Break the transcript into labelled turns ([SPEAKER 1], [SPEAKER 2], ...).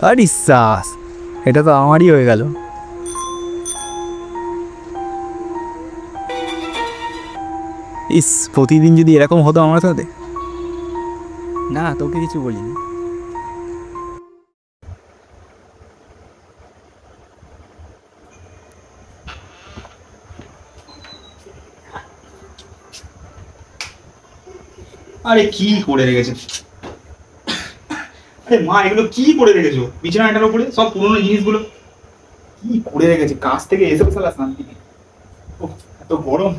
[SPEAKER 1] আরে ইসাস, এটা তো আমারই হয়ে গেল। ইস, প্রতিদিন যদি এরকম হতো আমার সাথে। না, তোকে কিছু বলিনি।
[SPEAKER 2] আরে কি করে রেখেছে? আরে মা, এগুলো কি করে রেখেছো বিছানাটার উপরে? সব পুরনো জিনিসগুলো কি করে রেখেছে? কাজ থেকে এসে শান্তি নেই। এত গরম।